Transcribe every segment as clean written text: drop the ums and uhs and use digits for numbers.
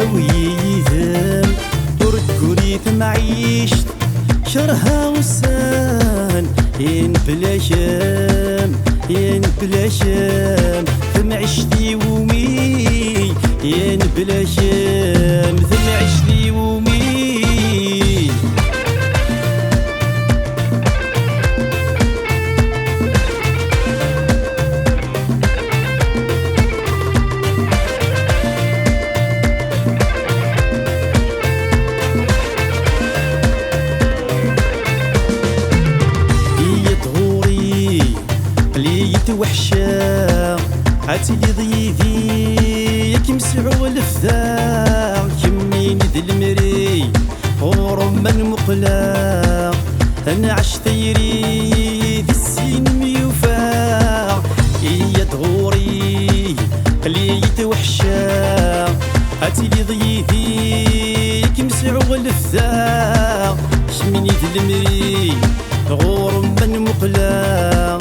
ويذم وركوريت معيشت شرها وسان ين بلا شام ين بلا شام ثم عشتي ومي ين بلا شام ثم عشتي ومي وحشة عتلي ضيذي يكمسعو الفذاع كمين ذي المري ورمان مقلاع انا عشت يري ذي السين ميوفاع هي دغوري ليت وحشة عتلي ضيذي يكمسعو الفذاع كمين ذي المري ورمان مقلاع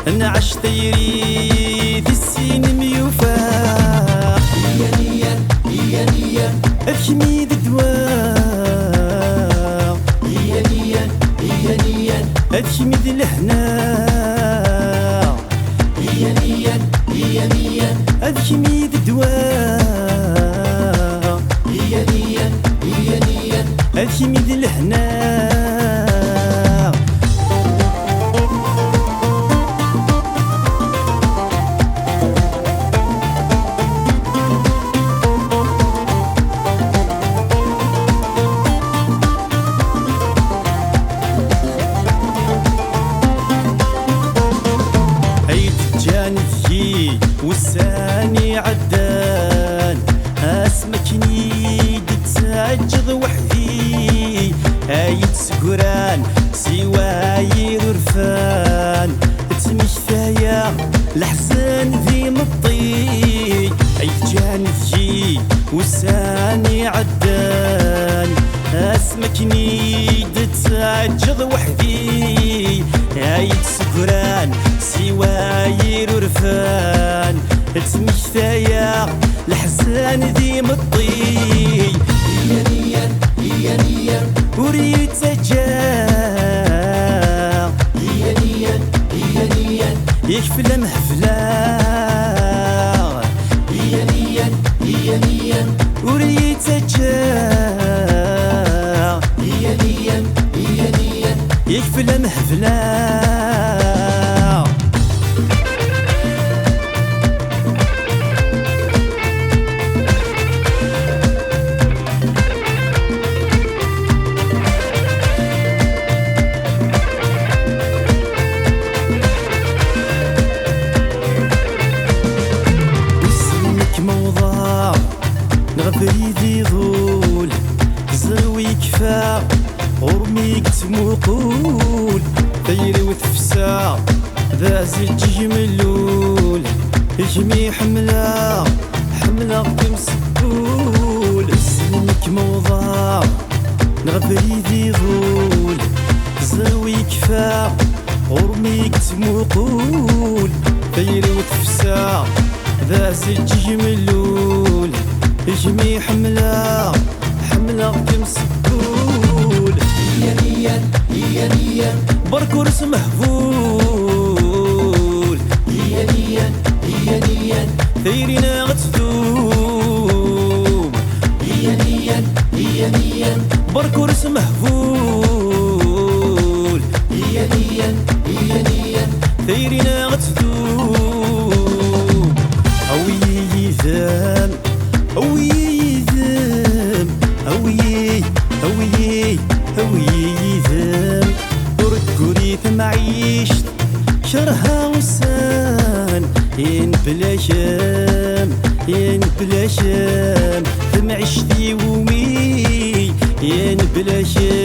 أنا عشت يريد السين ميوفاق هي نية أبكميد الدواء هي نية أبكميد الهنا هي نية أبكميد الدواء هي نية أبكميد الهنا والثاني عدان اسمكني تتسجد وحدي ايد سكران سواير ورفان تمشايا الحزن ذي مطي اي جانب جي والثاني عدان اسمكني تتسجد وحدي ايد سكران سواير ورفان تمشتايا الحزان ذي مطي هي نية وريت سجاع هي نية يكفل مهفلا هي نية وريت سجاع هي نية يكفل مهفلا بريدي ظول زروي كفا ورميك تموقول طيري وتفسا ذا زج ملول اجمي حملة كمسكول اسمك موضع بريدي ظول زروي كفا ورميك تموقول طيري وتفسا ذا زج ملول اجمي حملة كمسكول هي نية بركورس مهبول هي نية ثيرنا غتثوم هي نية بركورس مهبول هي نية ثيرنا غتثوم هوي ذام هوي ذم وركوريت معيشت شرها وسان ين بلا شام ثم عشتي ومي ين بلا شام